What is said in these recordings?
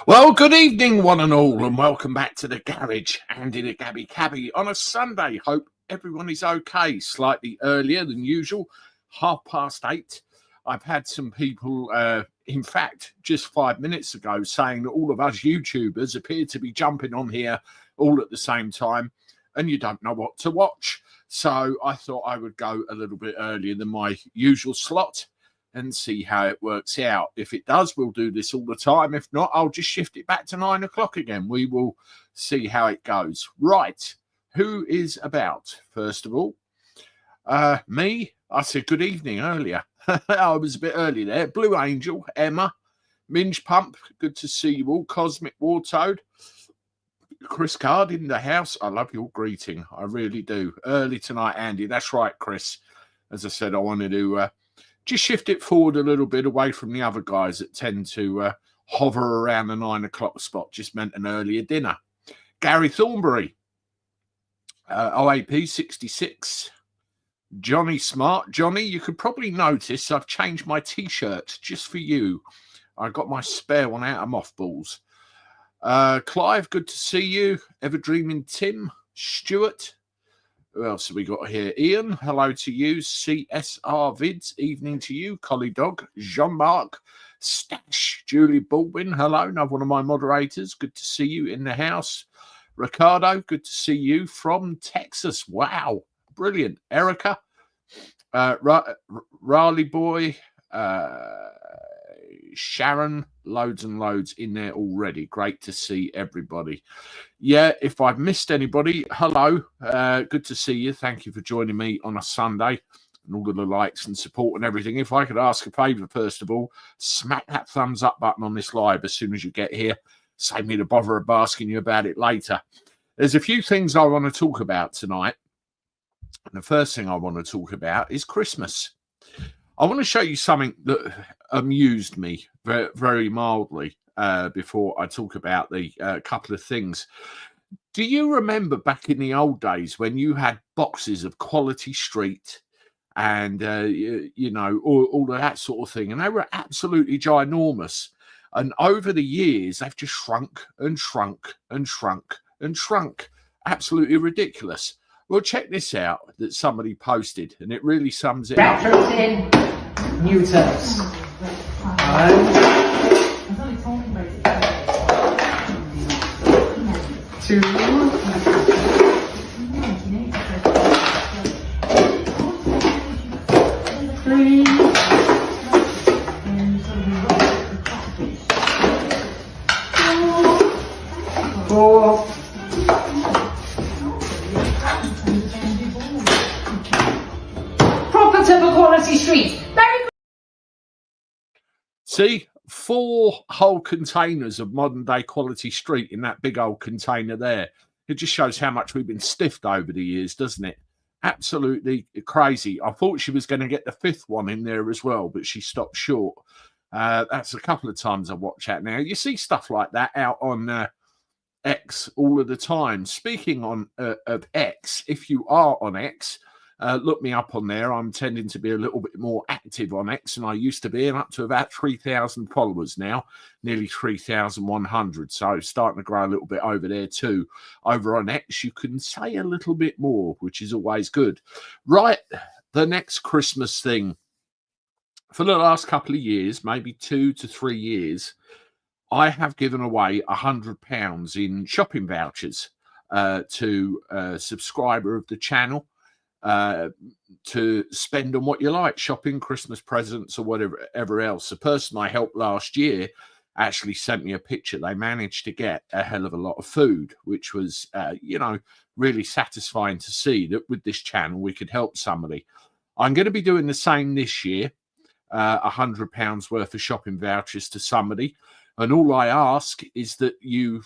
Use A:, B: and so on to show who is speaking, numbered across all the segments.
A: Well, good evening, one and all, and welcome back to the garage. Andy the Gabby Cabby on a Sunday. Hope everyone is okay. Slightly earlier than usual, 8:30. I've had some people, in fact, just 5 minutes ago, saying that all of us YouTubers appear to be jumping on here all at the same time, and you don't know what to watch. So I thought I would go a little bit earlier than my usual slot and see how it works out. If it does, we'll do this all the time. If not, I'll just shift it back to 9 o'clock again. We will see how it goes. Right. Who is about? First of all, me. I said good evening earlier. I was a bit early there. Blue Angel, Emma, Minge Pump. Good to see you all. Cosmic War Toad. Chris Card in the house. I love your greeting. I really do. Early tonight, Andy. That's right, Chris. As I said, I wanted to just shift it forward a little bit away from the other guys that tend to hover around the 9 o'clock spot. Just meant an earlier dinner. Gary Thornbury, OAP 66. Johnny Smart. Johnny, you could probably notice I've changed my T-shirt just for you. I got my spare one out of mothballs. Clive, good to see you. Ever Dreaming Tim. Stuart. Who else have we got here? Ian, hello to you. CSR Vids, evening to you. Collie Dog, Jean-Marc, Stash, Julie Baldwin, hello, another one of my moderators. Good to see you in the house. Ricardo, good to see you from Texas. Wow, brilliant. Erica, Raleigh Boy, Sharon, loads and loads in there already. Great to see everybody. Yeah, if I've missed anybody, hello. Good to see you. Thank you for joining me on a Sunday and all of the likes and support and everything. If I could ask a favour, first of all, smack that thumbs up button on this live as soon as you get here. Save me the bother of asking you about it later. There's a few things I want to talk about tonight. And the first thing I want to talk about is Christmas. I want to show you something that amused me very, very mildly before I talk about the couple of things. Do you remember back in the old days when you had boxes of Quality Street and, you know, all of that sort of thing? And they were absolutely ginormous. And over the years, they've just shrunk and shrunk and shrunk and shrunk. Absolutely ridiculous. Well, check this out that somebody posted, and it really sums it up.
B: In new terms. 2, 3, 4. Proper to Quality Street.
A: See, 4 whole containers of modern day Quality Street in that big old container there. It just shows how much we've been stiffed over the years, doesn't it? Absolutely crazy. I thought she was going to get the 5th one in there as well, but she stopped short. That's a couple of times I watch that now. You see stuff like that out on X all of the time. Speaking of X, if you are on X, look me up on there. I'm tending to be a little bit more active on X than I used to be, and up to about 3,000 followers now, nearly 3,100. So starting to grow a little bit over there too. Over on X, you can say a little bit more, which is always good. Right, the next Christmas thing. For the last couple of years, maybe 2 to 3 years, I have given away £100 in shopping vouchers to a subscriber of the channel. To spend on what you like, shopping, Christmas presents, or whatever else. The person I helped last year actually sent me a picture. They managed to get a hell of a lot of food, which was, you know, really satisfying to see that with this channel we could help somebody. I'm going to be doing the same this year, £100 worth of shopping vouchers to somebody, and all I ask is that you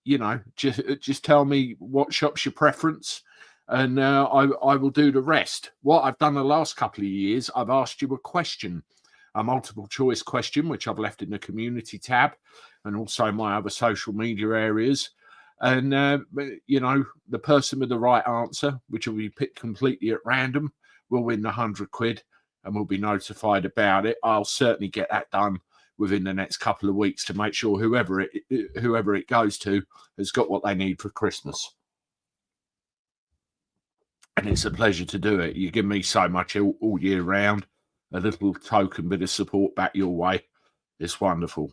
A: know, just tell me what shop's your preference. And I will do the rest. What I've done the last couple of years, I've asked you a question, a multiple choice question, which I've left in the community tab and also my other social media areas. And, you know, the person with the right answer, which will be picked completely at random, will win the £100 and will be notified about it. I'll certainly get that done within the next couple of weeks to make sure whoever it goes to has got what they need for Christmas. And it's a pleasure to do it. You give me so much all year round. A little token bit of support back your way. It's wonderful.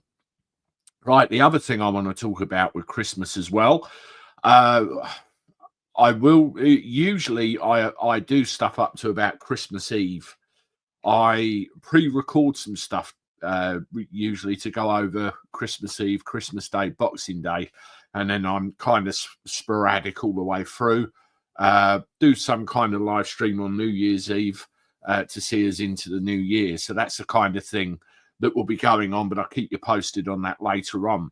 A: Right, the other thing I want to talk about with Christmas as well. I will usually I do stuff up to about Christmas Eve. I pre-record some stuff usually to go over Christmas Eve, Christmas Day, Boxing Day, and then I'm kind of sporadic all the way through. Do some kind of live stream on New Year's Eve to see us into the new year. So that's the kind of thing that will be going on, but I'll keep you posted on that later on.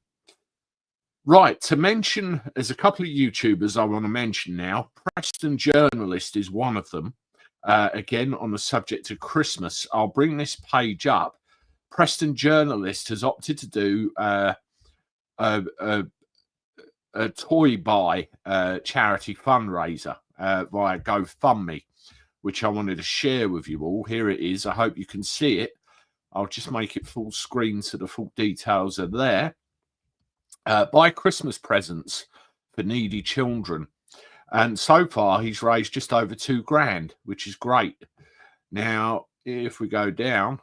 A: Right, to mention, there's a couple of YouTubers I want to mention now. Preston Journalist is one of them. Again, on the subject of Christmas, I'll bring this page up. Preston Journalist has opted to do a toy buy charity fundraiser via GoFundMe, which I wanted to share with you all. Here it is. I hope you can see it. I'll just make it full screen so the full details are there. Buy Christmas presents for needy children. And so far, he's raised just over $2,000, which is great. Now, if we go down,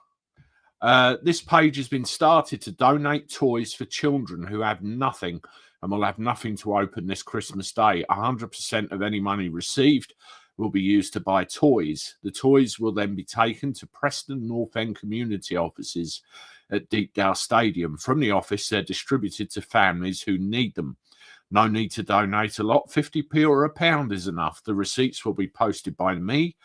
A: this page has been started to donate toys for children who have nothing and will have nothing to open this Christmas Day. 100% of any money received will be used to buy toys. The toys will then be taken to Preston North End community offices at Deepdale Stadium. From the office, they're distributed to families who need them. No need to donate a lot. 50p or £1 is enough. The receipts will be posted by me.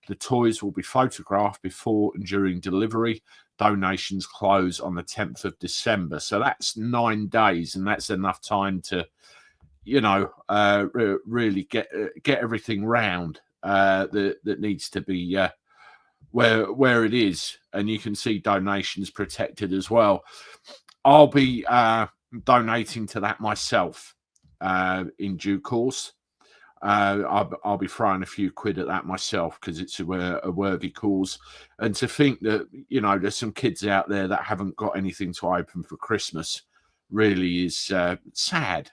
A: The toys will be photographed before and during delivery. Donations close on the 10th of December. So that's 9 days, and that's enough time to, you know, really get everything round that needs to be where it is. And you can see donations protected as well. I'll be donating to that myself in due course. I'll be throwing a few quid at that myself because it's a worthy cause. And to think that, you know, there's some kids out there that haven't got anything to open for Christmas really is sad.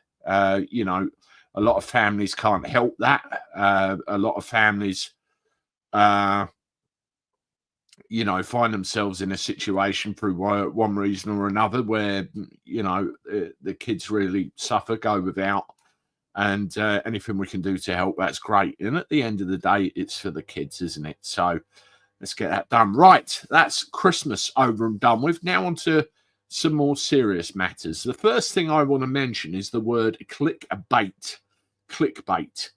A: You know, a lot of families can't help that. A lot of families, you know, find themselves in a situation through one reason or another where, you know, the kids really suffer, go without. And anything we can do to help, that's great. And at the end of the day, it's for the kids, isn't it? So let's get that done. Right, that's Christmas over and done with. Now on to some more serious matters. The first thing I want to mention is the word clickbait. Clickbait.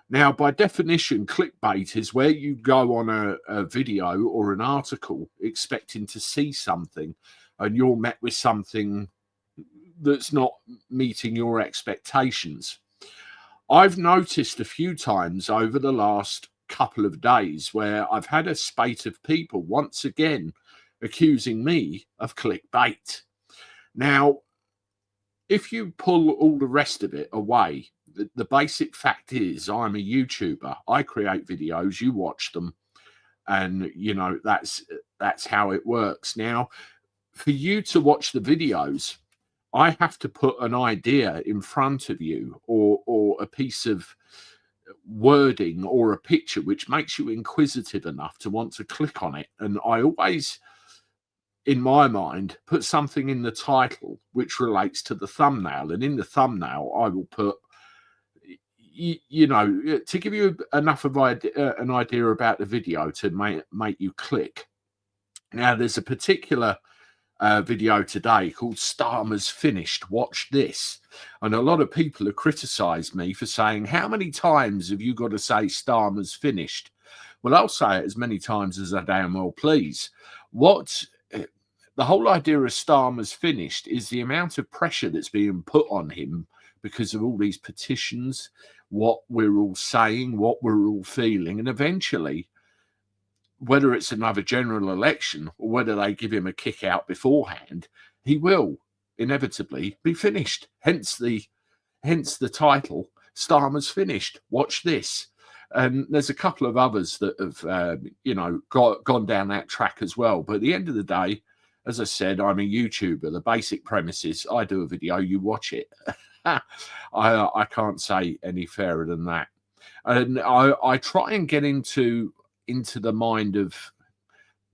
A: Now, by definition, clickbait is where you go on a video or an article expecting to see something, and you're met with something that's not meeting your expectations. I've noticed a few times over the last couple of days where I've had a spate of people once again accusing me of clickbait. Now, if you pull all the rest of it away, the basic fact is I'm a YouTuber. I create videos, you watch them, and, you know, that's how it works. Now, for you to watch the videos, I have to put an idea in front of you or a piece of wording or a picture which makes you inquisitive enough to want to click on it. And I always, in my mind, put something in the title which relates to the thumbnail. And in the thumbnail, I will put, you know, to give you enough of an idea about the video to make you click. Now, there's a particular video today called Starmer's Finished. Watch this. And a lot of people have criticized me for saying, how many times have you got to say Starmer's finished? Well, I'll say it as many times as I damn well please. The whole idea of Starmer's finished is the amount of pressure that's being put on him because of all these petitions, what we're all saying, what we're all feeling, and eventually, whether it's another general election or whether they give him a kick out beforehand, he will inevitably be finished. Hence the title, Starmer's Finished. Watch this. And there's a couple of others that have, you know, gone down that track as well. But at the end of the day, As I said, I'm a YouTuber. The basic premise is I do a video, you watch it. I can't say any fairer than that. And I try and get into the mind of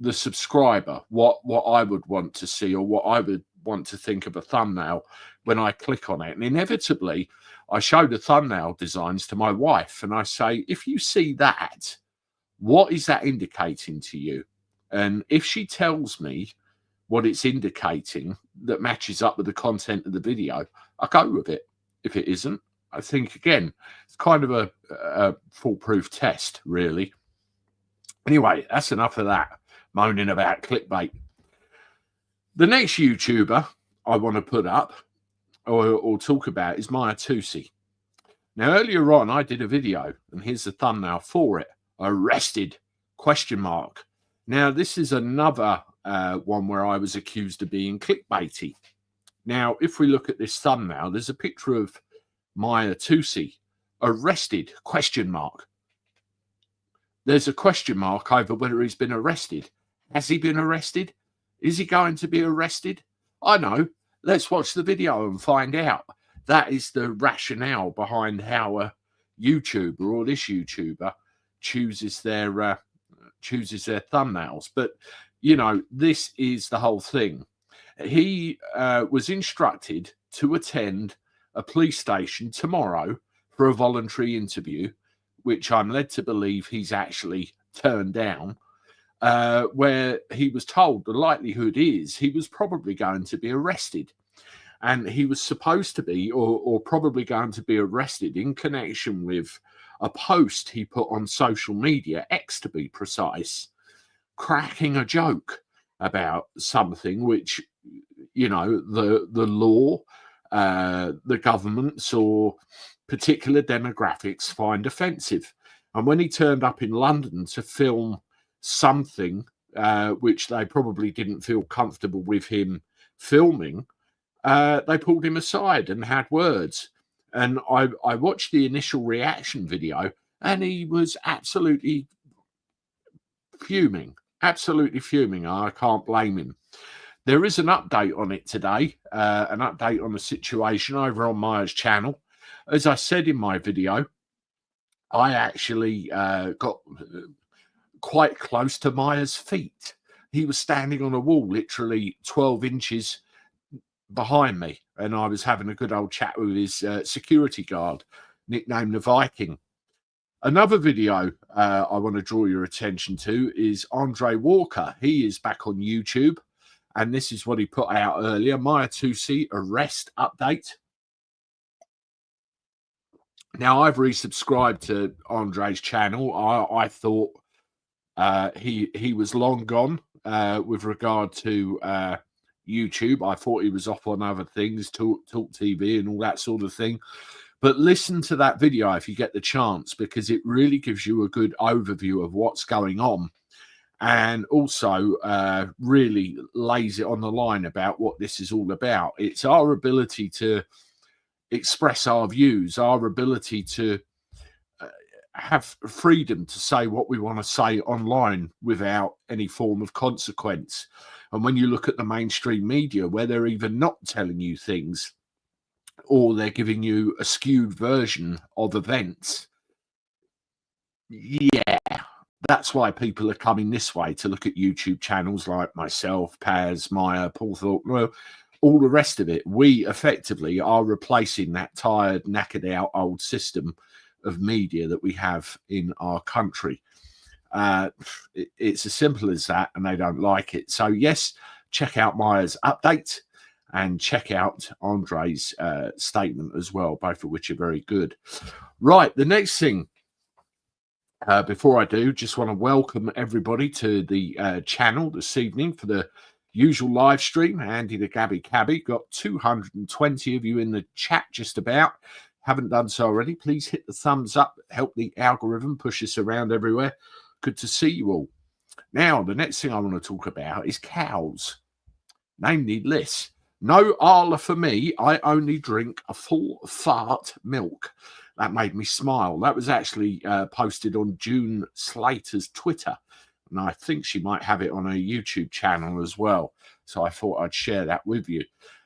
A: the subscriber, what I would want to see or what I would want to think of a thumbnail when I click on it. And inevitably, I show the thumbnail designs to my wife and I say, if you see that, what is that indicating to you? And if she tells me what it's indicating that matches up with the content of the video, I go with it. If it isn't, I think, again, it's kind of a foolproof test, really. Anyway, that's enough of that moaning about clickbait. The next YouTuber I want to put up or talk about is Maya Tousi. Now, earlier on, I did a video, and here's the thumbnail for it. Arrested, ? Now, this is another one where I was accused of being clickbaity. Now, if we look at this thumbnail, there's a picture of Maya Tousi, arrested, ? There's a question mark over whether he's been arrested. Has he been arrested? Is he going to be arrested? I know. Let's watch the video and find out. That is the rationale behind how a YouTuber or this YouTuber chooses their thumbnails. But, you know, this is the whole thing. He was instructed to attend a police station tomorrow for a voluntary interview, which I'm led to believe he's actually turned down, where he was told the likelihood is he was probably going to be arrested. And he was supposed to be, or probably going to be arrested in connection with a post he put on social media, X to be precise, cracking a joke about something which, you know, the law, the governments or particular demographics find offensive. And when he turned up in London to film something which they probably didn't feel comfortable with him filming, they pulled him aside and had words. And I watched the initial reaction video and he was absolutely fuming. I can't blame him. There is an update on it today, an update on the situation over on Maya's channel. As I said in my video, I actually got quite close to Maya's feet. He was standing on a wall, literally 12 inches behind me, and I was having a good old chat with his security guard, nicknamed the Viking. Another video I want to draw your attention to is Andre Walker. He is back on YouTube, and this is what he put out earlier. Maya Tousi arrest update. Now, I've resubscribed to Andre's channel. I thought he was long gone with regard to YouTube. I thought he was off on other things, Talk TV and all that sort of thing. But listen to that video if you get the chance, because it really gives you a good overview of what's going on, and also really lays it on the line about what this is all about. It's our ability to express our views, our ability to have freedom to say what we want to say online without any form of consequence. And when you look at the mainstream media, where they're even not telling you things, or they're giving you a skewed version of events, yeah, that's why people are coming this way to look at YouTube channels like myself, Paz, Maya, Paul Thorpe, well, all the rest of it. We effectively are replacing that tired, knackered out old system of media that we have in our country. It's as simple as that, and they don't like it. So yes, check out Maya's update and check out Andre's statement as well, both of which are very good. Right, the next thing, before I do, just want to welcome everybody to the channel this evening for the usual live stream. Andy the Gabby Cabby, got 220 of you in the chat just about. Haven't done so already, please hit the thumbs up, help the algorithm push us around everywhere. Good to see you all. Now, the next thing I want to talk about is cows. Name needless. No Arla for me. I only drink a full fart milk. That made me smile. That was actually posted on June Slater's Twitter. and I think she might have it on her YouTube channel as well. So I thought I'd share that with you.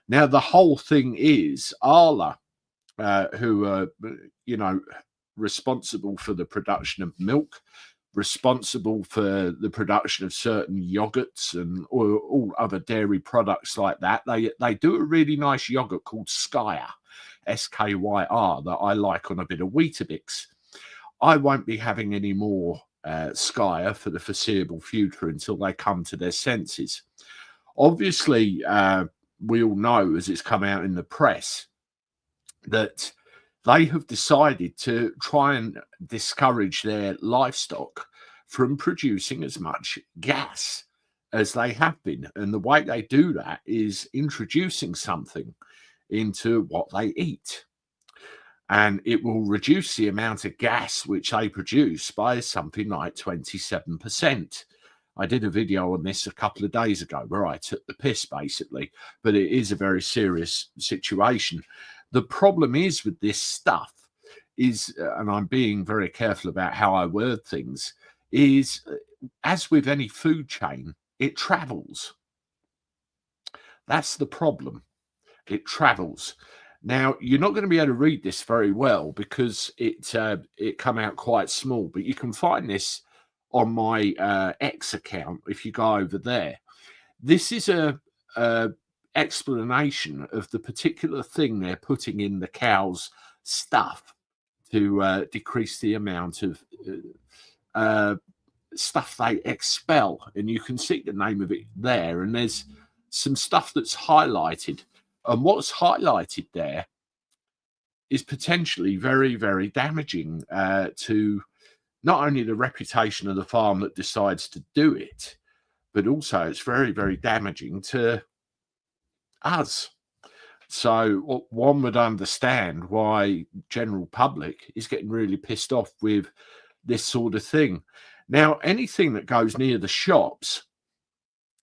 A: Now, the whole thing is Arla, who are, you know, responsible for the production of milk, responsible for the production of certain yogurts and all other dairy products like that. They do a really nice yogurt called Skyer, Skyr, that I like on a bit of Weetabix. I won't be having any more Skyer for the foreseeable future until they come to their senses. Obviously, we all know, as it's come out in the press, that they have decided to try and discourage their livestock from producing as much gas as they have been. And the way they do that is introducing something into what they eat. And it will reduce the amount of gas which they produce by something like 27%. I did a video on this a couple of days ago where I took the piss, basically, but it is a very serious situation. The problem is with this stuff is, and I'm being very careful about how I word things, is as with any food chain, it travels. That's the problem. It travels. Now, you're not going to be able to read this very well because it come out quite small, but you can find this on my X account if you go over there. This is a explanation of the particular thing they're putting in the cow's stuff to decrease the amount of stuff they expel. And you can see the name of it there. And there's some stuff that's highlighted. And what's highlighted there is potentially very, very damaging to not only the reputation of the farm that decides to do it, but also it's very, very damaging to us. So one would understand why general public is getting really pissed off with this sort of thing. Now, anything that goes near the shops,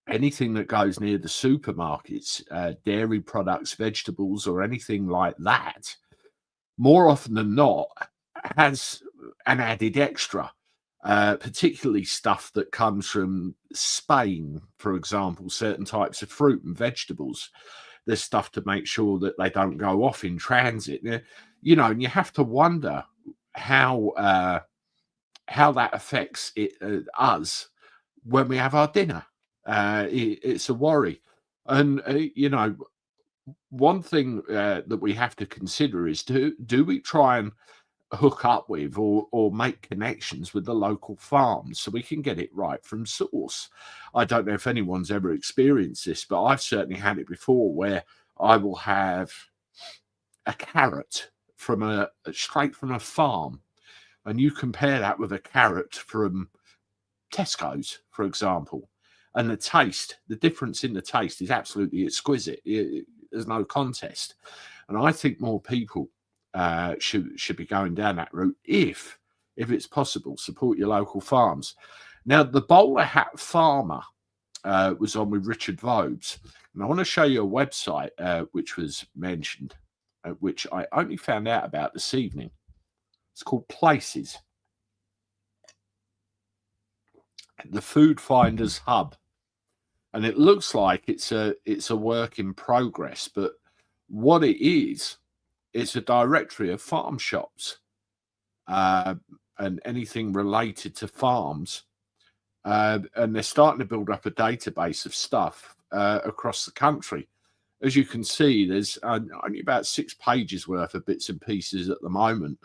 A: anything that goes near the supermarkets, dairy products, vegetables, or anything like that, more often than not, has an added extra, particularly stuff that comes from Spain, for example, certain types of fruit and vegetables. There's stuff to make sure that they don't go off in transit. You know, and you have to wonder how that affects us when we have our dinner. It's a worry. And, you know, one thing that we have to consider is do we try and hook up with or make connections with the local farms so we can get it right from source. I don't know if anyone's ever experienced this, but I've certainly had it before where I will have a carrot from straight from a farm, and you compare that with a carrot from Tesco's, for example, and the difference in the taste is absolutely exquisite. There's no contest. And I think more people should be going down that route if it's possible. Support your local farms. Now, the bowler hat farmer was on with Richard Vobes, and I want to show you a website which was mentioned, which I only found out about this evening. It's called Places, the Food Finders Hub, and it looks like it's a work in progress, but what it is, it's a directory of farm shops and anything related to farms. And they're starting to build up a database of stuff across the country. As you can see, there's only about 6 pages worth of bits and pieces at the moment.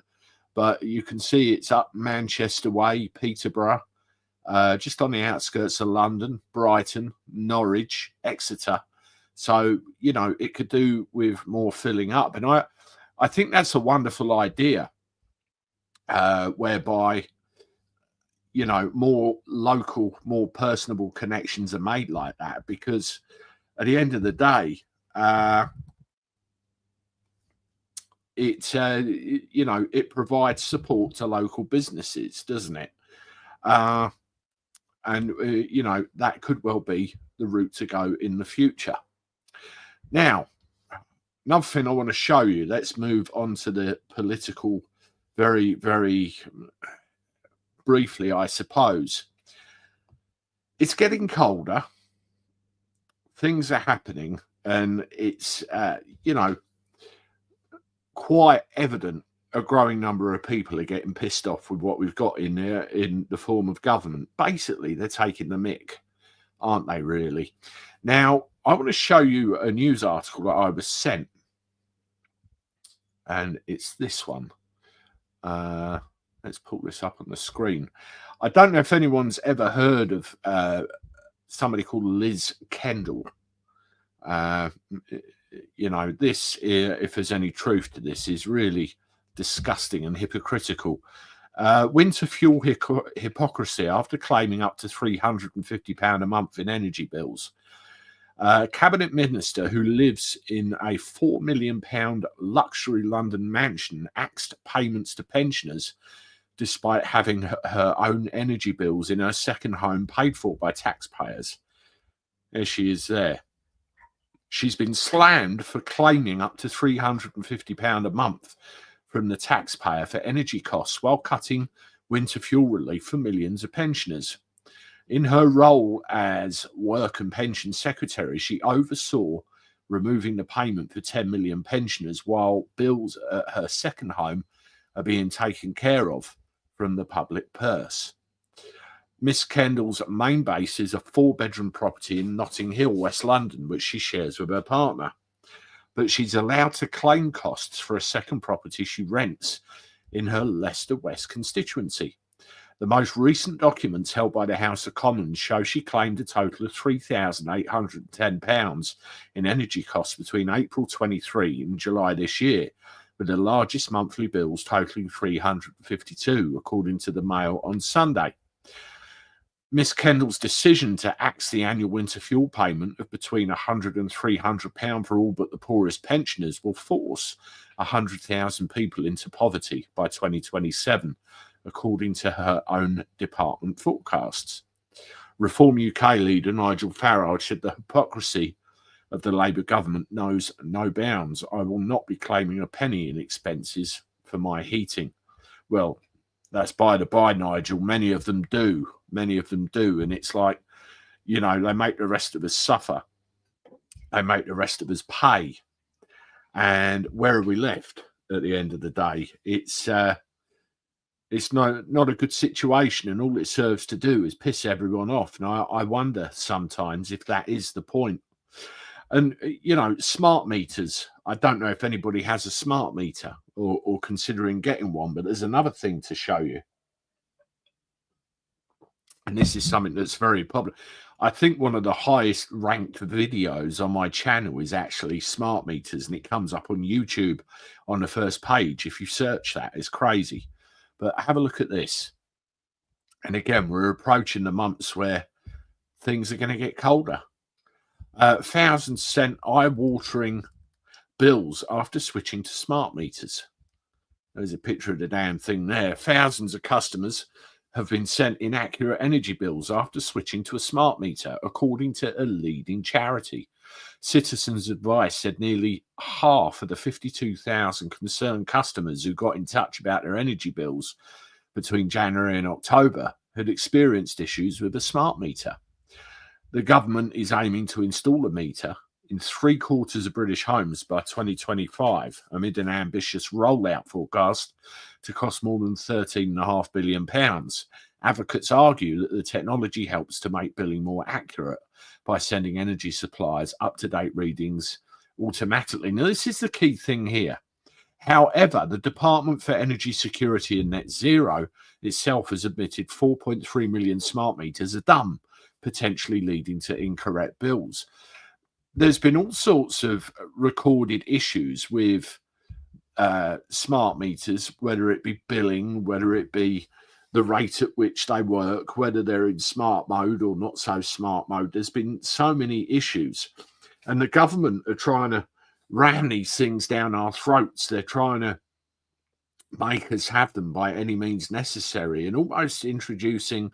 A: But you can see it's up Manchester Way, Peterborough, just on the outskirts of London, Brighton, Norwich, Exeter. So, you know, it could do with more filling up. And I think that's a wonderful idea, whereby, you know, more local, more personable connections are made like that, because at the end of the day, you know, it provides support to local businesses, doesn't it? And you know, that could well be the route to go in the future. Now, another thing I want to show you, let's move on to the political very, very briefly, I suppose. It's getting colder. Things are happening, and it's, quite evident a growing number of people are getting pissed off with what we've got in there in the form of government. Basically, they're taking the mick, aren't they, really? Now, I want to show you a news article that I was sent, and it's this one. Let's pull this up on the screen. I don't know if anyone's ever heard of somebody called Liz Kendall. This, if there's any truth to this, is really disgusting and hypocritical. Winter fuel hypocrisy after claiming up to £350 a month in energy bills. Cabinet minister who lives in a £4 million luxury London mansion axed payments to pensioners despite having her own energy bills in her second home paid for by taxpayers. There she is there. She's been slammed for claiming up to £350 a month from the taxpayer for energy costs while cutting winter fuel relief for millions of pensioners. In her role as Work and Pension Secretary, she oversaw removing the payment for 10 million pensioners while bills at her second home are being taken care of from the public purse. Miss Kendall's main base is a 4-bedroom property in Notting Hill, West London, which she shares with her partner. But she's allowed to claim costs for a second property she rents in her Leicester West constituency. The most recent documents held by the House of Commons show she claimed a total of £3,810 in energy costs between April 23 and July this year, with the largest monthly bills totaling £352, according to the Mail on Sunday. Miss Kendall's decision to axe the annual winter fuel payment of between £100 and £300 for all but the poorest pensioners will force 100,000 people into poverty by 2027, according to her own department forecasts. Reform UK leader Nigel Farage said the hypocrisy of the Labour government knows no bounds. I will not be claiming a penny in expenses for my heating. Well, that's by the by, Nigel. Many of them do. And it's like, they make the rest of us suffer. They make the rest of us pay. And where are we left at the end of the day? It's not a good situation, and all it serves to do is piss everyone off. And I wonder sometimes if that is the point. And, smart meters. I don't know if anybody has a smart meter or considering getting one, but there's another thing to show you. And this is something that's very popular. I think one of the highest ranked videos on my channel is actually smart meters, and it comes up on YouTube on the first page. If you search that, it's crazy. But have a look at this. And again, we're approaching the months where things are going to get colder. Thousands sent eye-watering bills after switching to smart meters. There's a picture of the damn thing there. Thousands of customers have been sent inaccurate energy bills after switching to a smart meter, according to a leading charity. Citizens Advice said nearly half of the 52,000 concerned customers who got in touch about their energy bills between January and October had experienced issues with a smart meter. The government is aiming to install a meter in 3/4 of British homes by 2025, amid an ambitious rollout forecast to cost more than £13.5 billion. Advocates argue that the technology helps to make billing more accurate by sending energy suppliers up-to-date readings automatically. Now, this is the key thing here. However, the Department for Energy Security and Net Zero itself has admitted 4.3 million smart meters are dumb, potentially leading to incorrect bills. There's been all sorts of recorded issues with smart meters, whether it be billing, whether it be the rate at which they work, whether they're in smart mode or not so smart mode. There's been so many issues, and the government are trying to ram these things down our throats. They're trying to make us have them by any means necessary, and almost introducing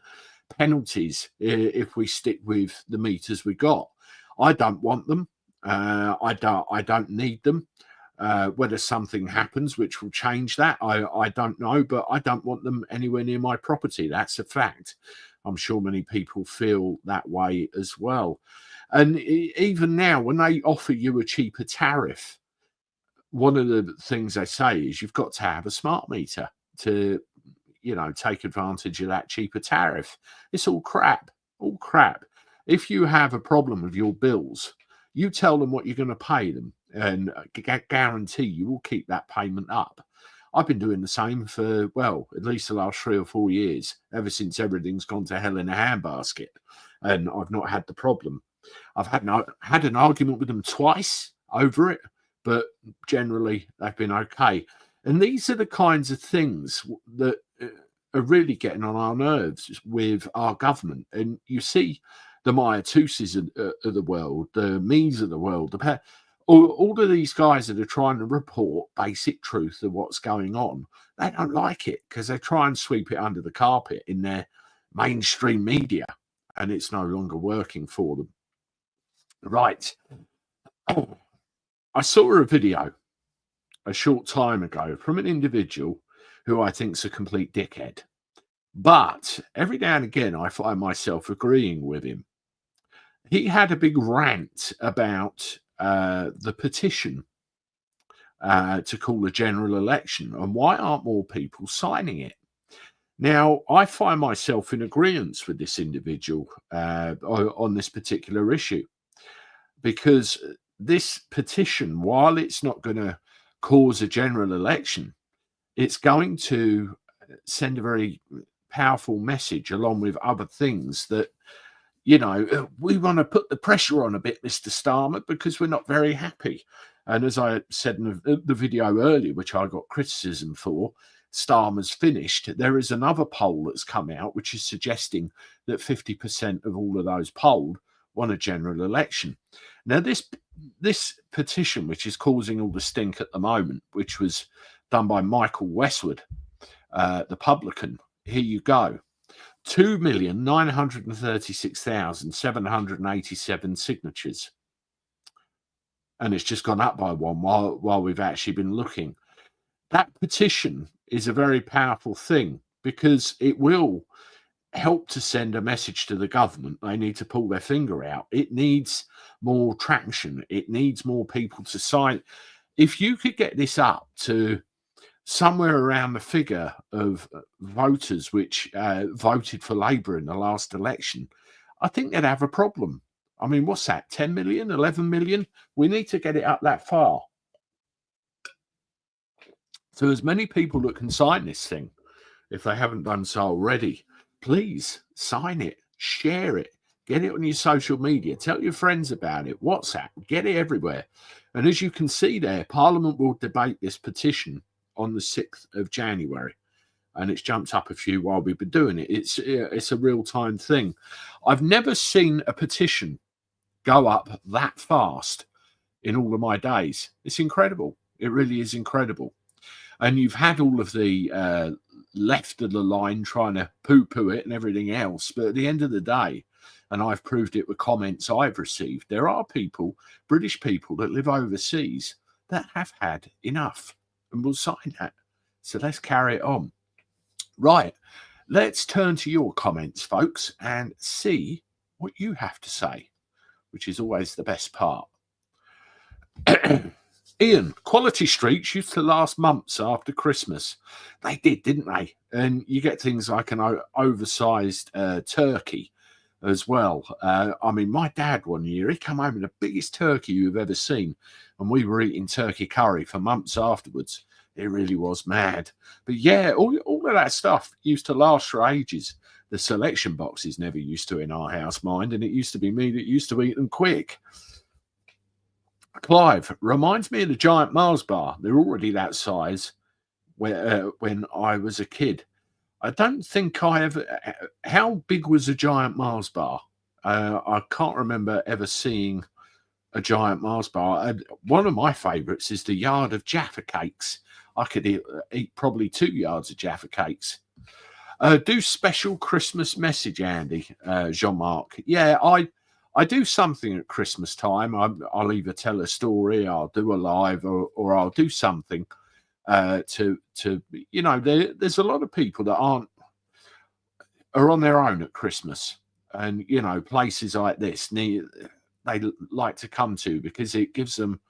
A: penalties if we stick with the meters we got. I don't want them. I don't need them. Whether something happens which will change that, I don't know, but I don't want them anywhere near my property. That's a fact. I'm sure many people feel that way as well. And even now, when they offer you a cheaper tariff, one of the things they say is you've got to have a smart meter to, take advantage of that cheaper tariff. It's all crap, all crap. If you have a problem with your bills, you tell them what you're going to pay them, and guarantee you will keep that payment up. I've been doing the same for, well, at least the last 3 or 4 years, ever since everything's gone to hell in a handbasket, and I've not had the problem. I've had an argument with them twice over it, but generally they've been okay. And these are the kinds of things that are really getting on our nerves with our government. And you see the Tousis of the world, the me's of the world, all of these guys that are trying to report basic truth of what's going on. They don't like it because they try and sweep it under the carpet in their mainstream media, and it's no longer working for them. Right. I saw a video a short time ago from an individual who I think's a complete dickhead. But every now and again, I find myself agreeing with him. He had a big rant about the petition to call a general election, and why aren't more people signing it? Now, I find myself in agreement with this individual on this particular issue, because this petition, while it's not going to cause a general election, it's going to send a very powerful message along with other things that, we want to put the pressure on a bit, Mr. Starmer, because we're not very happy. And as I said in the video earlier, which I got criticism for, Starmer's finished. There is another poll that's come out which is suggesting that 50% of all of those polled want a general election. Now, this petition, which is causing all the stink at the moment, which was done by Michael Westwood, the publican, here you go. 2,936,787 signatures. And it's just gone up by one while we've actually been looking. That petition is a very powerful thing because it will help to send a message to the government. They need to pull their finger out. It needs more traction. It needs more people to sign. If you could get this up to somewhere around the figure of voters which voted for Labour in the last election, I think they'd have a problem. I mean, what's that, 10 million, 11 million? We need to get it up that far. So as many people that can sign this thing, if they haven't done so already, please sign it, share it, get it on your social media, tell your friends about it, WhatsApp, get it everywhere. And as you can see there, Parliament will debate this petition on the 6th of January. And it's jumped up a few while we've been doing it. It's a real-time thing. I've never seen a petition go up that fast in all of my days. It's incredible. It really is incredible. And you've had all of the left of the line trying to poo-poo it and everything else. But at the end of the day, and I've proved it with comments I've received, there are people, British people that live overseas, that have had enough and will sign that. So let's carry it on. Right, let's turn to your comments, folks, and see what you have to say, which is always the best part. Ian, quality streets used to last months after Christmas. They did, didn't they? And you get things like an oversized turkey as well. I mean, my dad one year, he came home with the biggest turkey you've ever seen, and we were eating turkey curry for months afterwards. It really was mad. But yeah, all of that stuff used to last for ages. The selection boxes never used to in our house, mind, and it used to be me that used to eat them quick. Clive, reminds me of the giant Mars bar. They're already that size when I was a kid. I don't think I ever... How big was a giant Mars bar? I can't remember ever seeing a giant Mars bar. One of my favourites is the yard of Jaffa cakes. I could eat probably 2 yards of Jaffa cakes. Do special Christmas message, Andy, Jean-Marc. Yeah, I do something at Christmas time. I'll either tell a story, I'll do a live, or I'll do something to there's a lot of people that aren't are on their own at Christmas, and you know, places like this they like to come to because it gives them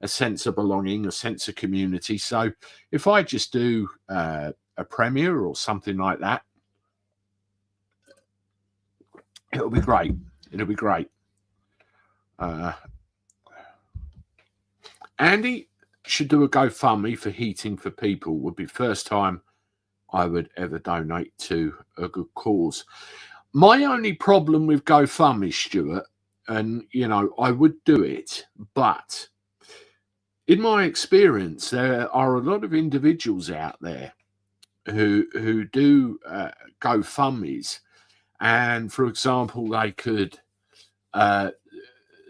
A: a sense of belonging, a sense of community. So if I just do a premiere or something like that, it'll be great. It'll be great. Andy should do a GoFundMe for heating for people. Would be first time I would ever donate to a good cause. My only problem with GoFundMe, Stuart, and you know, I would do it, but in my experience, there are a lot of individuals out there who do GoFundMes, and for example, they could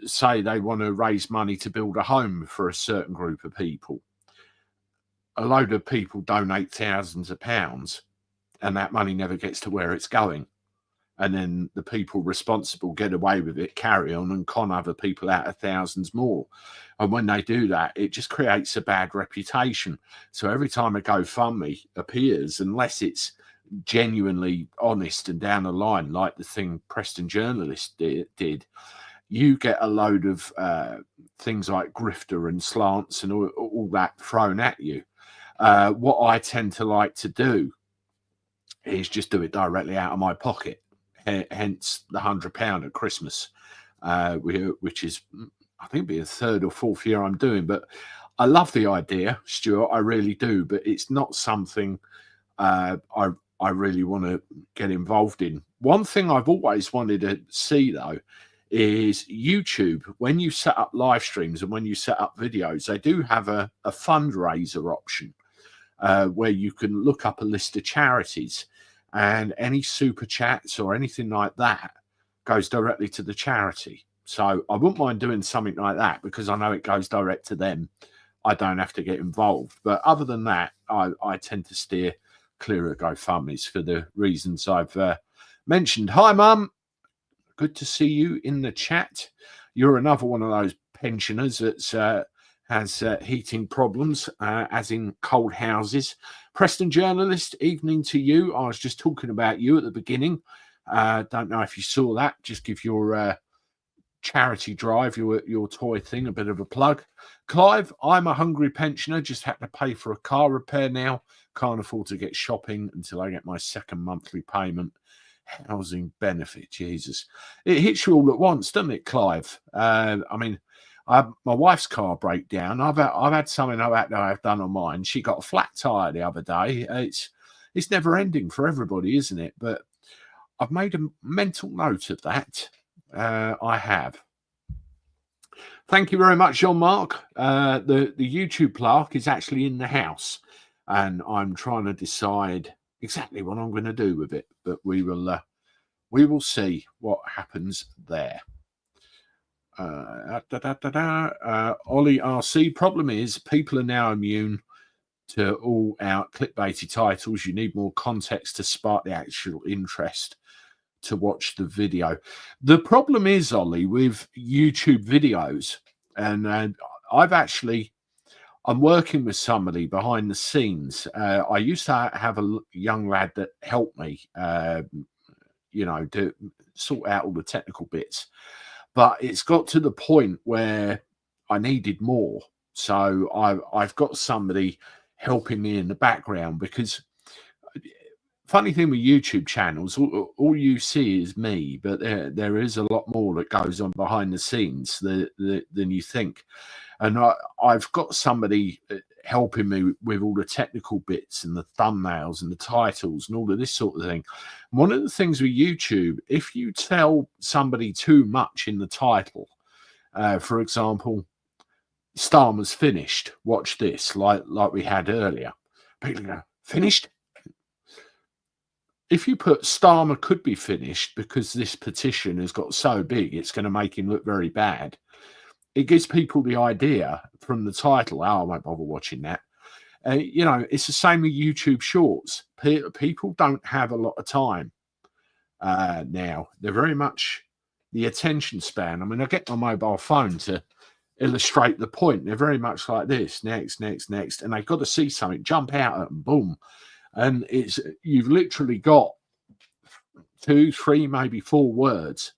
A: say they want to raise money to build a home for a certain group of people. A load of people donate thousands of pounds, and that money never gets to where it's going. And then the people responsible get away with it, carry on, and con other people out of thousands more. And when they do that, it just creates a bad reputation. So every time a GoFundMe appears, unless it's genuinely honest and down the line, like the thing Preston journalist did, you get a load of things like grifter and slants and all that thrown at you. What I tend to like to do is just do it directly out of my pocket. Hence the £100 at Christmas, which is, I think, be the third or fourth year I'm doing. But I love the idea, Stuart. I really do. But it's not something I really want to get involved in. One thing I've always wanted to see, though, is YouTube. When you set up live streams and when you set up videos, they do have a fundraiser option where you can look up a list of charities, and any super chats or anything like that goes directly to the charity. So I wouldn't mind doing something like that because I know it goes direct to them. I don't have to get involved. But other than that, I tend to steer clear of GoFundMes for the reasons I've mentioned. Hi, Mum. Good to see you in the chat. You're another one of those pensioners that has heating problems, as in cold houses. Preston journalist, evening to you. I was just talking about you at the beginning. Don't know if you saw that. Just give your charity drive, your toy thing, a bit of a plug. Clive, I'm a hungry pensioner. Just had to pay for a car repair now. Can't afford to get shopping until I get my second monthly payment. Housing benefit, Jesus. It hits you all at once, doesn't it, Clive? I mean, my wife's car breakdown. I've had something I've had to have done on mine. She got a flat tire the other day. It's never ending for everybody, isn't it? But I've made a mental note of that. I have. Thank you very much, Jean-Marc. The YouTube plaque is actually in the house, and I'm trying to decide exactly what I'm going to do with it, but we will see what happens there. Ollie RC, problem is people are now immune to all out clickbaity titles. You need more context to spark the actual interest to watch the video. The problem is, Ollie, with YouTube videos, and I'm working with somebody behind the scenes. I used to have a young lad that helped me, to sort out all the technical bits. But it's got to the point where I needed more. So I've got somebody helping me in the background, because funny thing with YouTube channels, all you see is me, but there is a lot more that goes on behind the scenes than you think. And I've got somebody helping me with all the technical bits and the thumbnails and the titles and all of this sort of thing. One of the things with YouTube, if you tell somebody too much in the title, for example, Starmer's finished, watch this, like we had earlier, people go, finished? If you put Starmer could be finished because this petition has got so big, it's going to make him look very bad. It gives people the idea from the title, I won't bother watching that. It's the same with YouTube Shorts. People don't have a lot of time now. They're very much the attention span. I mean, I get my mobile phone to illustrate the point. They're very much like this, next, and they've got to see something, jump out at them, boom. And you've literally got 2, 3, maybe 4 words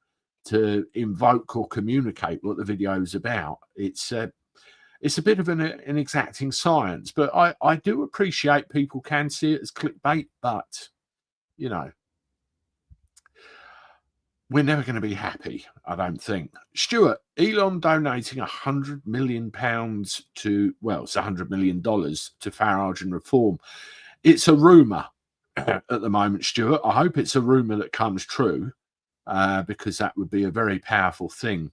A: to invoke or communicate what the video is about. It's a bit of an exacting science, but I do appreciate people can see it as clickbait, but, you know, we're never going to be happy, I don't think. Stuart, Elon donating £100 million to, well, it's $100 million to Farage and Reform. It's a rumour at the moment, Stuart. I hope it's a rumour that comes true, because that would be a very powerful thing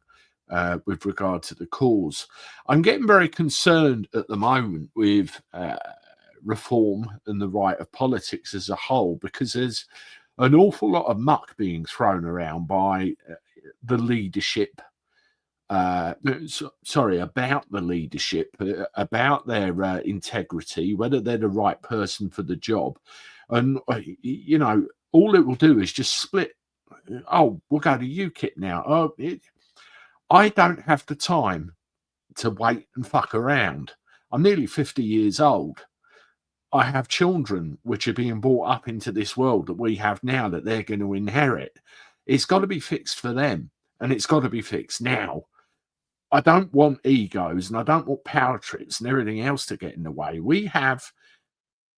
A: with regard to the cause. I'm getting very concerned at the moment with reform and the right of politics as a whole, because there's an awful lot of muck being thrown around by the leadership. Sorry, about the leadership, about their integrity, whether they're the right person for the job. And, you know, all it will do is just split. Oh, we'll go to UKIP now. Oh, I don't have the time to wait and fuck around. I'm nearly 50 years old. I have children which are being brought up into this world that we have now that they're going to inherit. It's got to be fixed for them, and it's got to be fixed now. I don't want egos, and I don't want power trips and everything else to get in the way. We have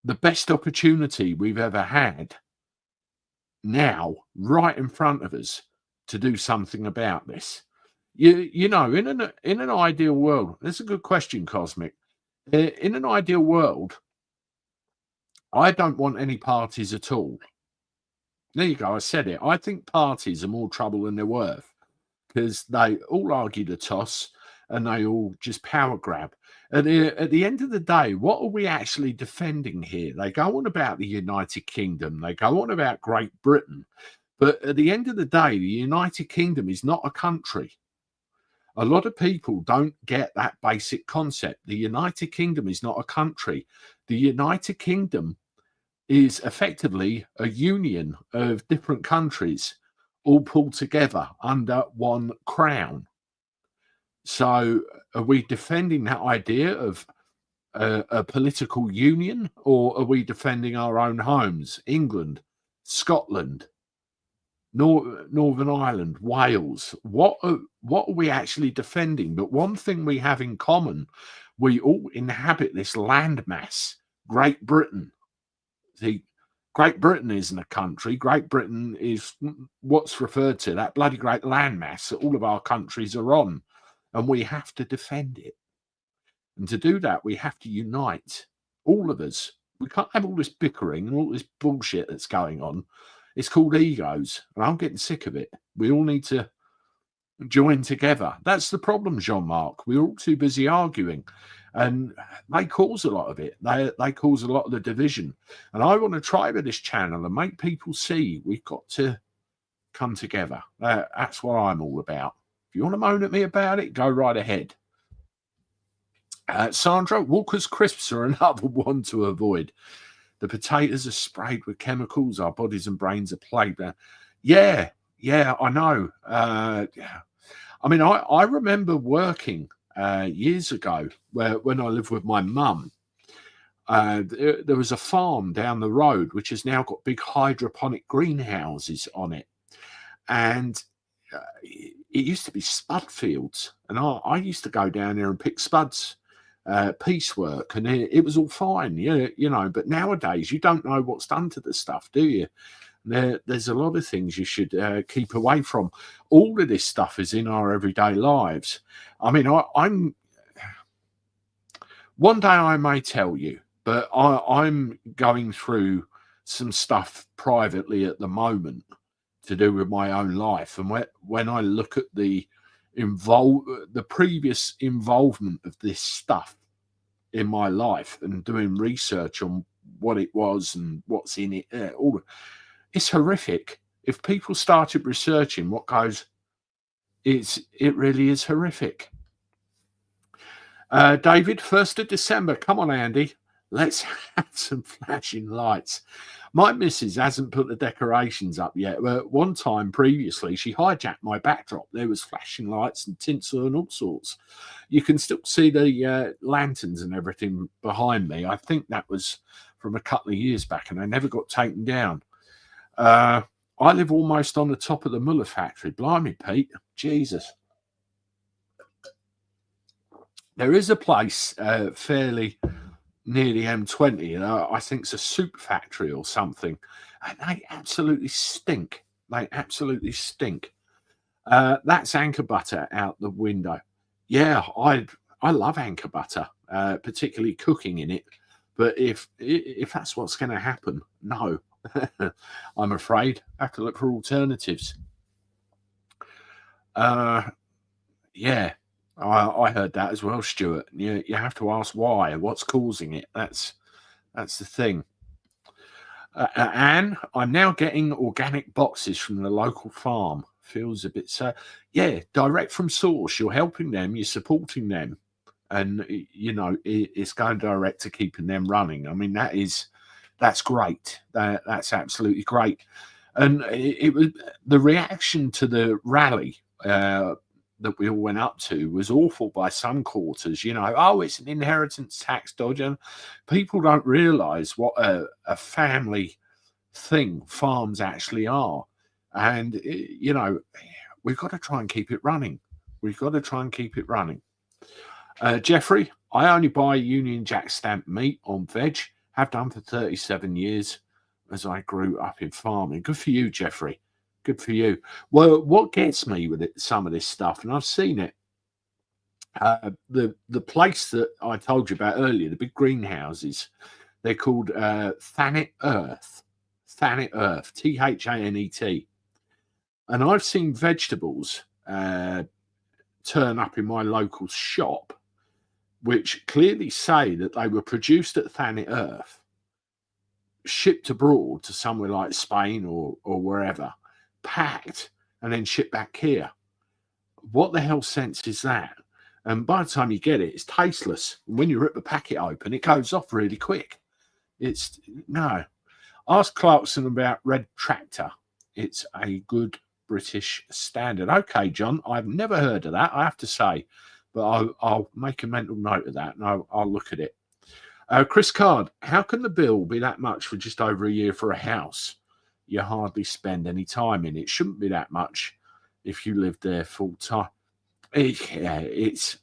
A: the best opportunity we've ever had now right in front of us to do something about this. You know, in an ideal world, that's a good question, Cosmic. In an ideal world, I don't want any parties at all. There you go, I said it. I think parties are more trouble than they're worth, because they all argue the toss and they all just power grab. At the end of the day, what are we actually defending here? They go on about the United Kingdom. They go on about Great Britain. But at the end of the day, the United Kingdom is not a country. A lot of people don't get that basic concept. The United Kingdom is not a country. The United Kingdom is effectively a union of different countries all pulled together under one crown. So are we defending that idea of a political union, or are we defending our own homes? England, Scotland, Northern Ireland, Wales. What are we actually defending? But one thing we have in common, we all inhabit this landmass, Great Britain. See, Great Britain isn't a country. Great Britain is what's referred to, that bloody great landmass that all of our countries are on. And we have to defend it. And to do that, we have to unite, all of us. We can't have all this bickering and all this bullshit that's going on. It's called egos, and I'm getting sick of it. We all need to join together. That's the problem, Jean-Marc. We're all too busy arguing, and they cause a lot of it. They cause a lot of the division. And I want to try with this channel and make people see we've got to come together. That's what I'm all about. If you want to moan at me about it, go right ahead. Sandra, Walker's crisps are another one to avoid. The potatoes are sprayed with chemicals. Our bodies and brains are plagued. Yeah, I know. I mean, I remember working years ago when I lived with my mum. There was a farm down the road which has now got big hydroponic greenhouses on it. And it used to be spud fields. And I used to go down there and pick spuds. Piecework, and it was all fine, you know. But nowadays, you don't know what's done to the stuff, do you? There's a lot of things you should keep away from. All of this stuff is in our everyday lives. I mean, I'm one day I may tell you, but I'm going through some stuff privately at the moment to do with my own life, and when I look at the previous involvement of this stuff in my life and doing research on what it was and what's in it, it's horrific. If people started researching what goes, it really is horrific. David, 1st of December. Come on, Andy. Let's have some flashing lights. My missus hasn't put the decorations up yet. One time previously, she hijacked my backdrop. There was flashing lights and tinsel and all sorts. You can still see the lanterns and everything behind me. I think that was from a couple of years back, and they never got taken down. I I live almost on the top of the Muller factory. Blimey, Pete. Jesus. There is a place fairly near the M20. I think it's a soup factory or something. And they absolutely stink. They absolutely stink. That's anchor butter out the window. Yeah, I love anchor butter, particularly cooking in it. But if that's what's going to happen, no. I'm afraid I have to look for alternatives. Yeah, I heard that as well, Stuart. You have to ask why, what's causing it. That's the thing. Anne, I'm now getting organic boxes from the local farm. Feels a bit so. Yeah, direct from source. You're helping them. You're supporting them, and you know it's going direct to keeping them running. I mean that's great. That's absolutely great. And it was the reaction to the rally that we all went up to was awful by some quarters. You know, oh, it's an inheritance tax dodge, and people don't realise what a family thing farms actually are. And you know, we've got to try and keep it running. We've got to try and keep it running. Jeffrey, I only buy Union Jack stamp meat on veg. Have done for 37 years as I grew up in farming. Good for you, Jeffrey. Good for you. Well, what gets me with it, some of this stuff, and I've seen it, the place that I told you about earlier, the big greenhouses, they're called Thanet Earth. Thanet Earth, Thanet. And I've seen vegetables turn up in my local shop, which clearly say that they were produced at Thanet Earth, shipped abroad to somewhere like Spain or wherever, packed, and then shipped back here. What the hell sense is that? And by the time you get it, it's tasteless. When you rip the packet open, it goes off really quick. It's no. Ask Clarkson about Red Tractor. It's a good British standard. Okay, John, I've never heard of that, I have to say, but I'll make a mental note of that and I'll look at it. Chris Card, how can the bill be that much for just over a year for a house you hardly spend any time in? It shouldn't be that much if you live there full time. It's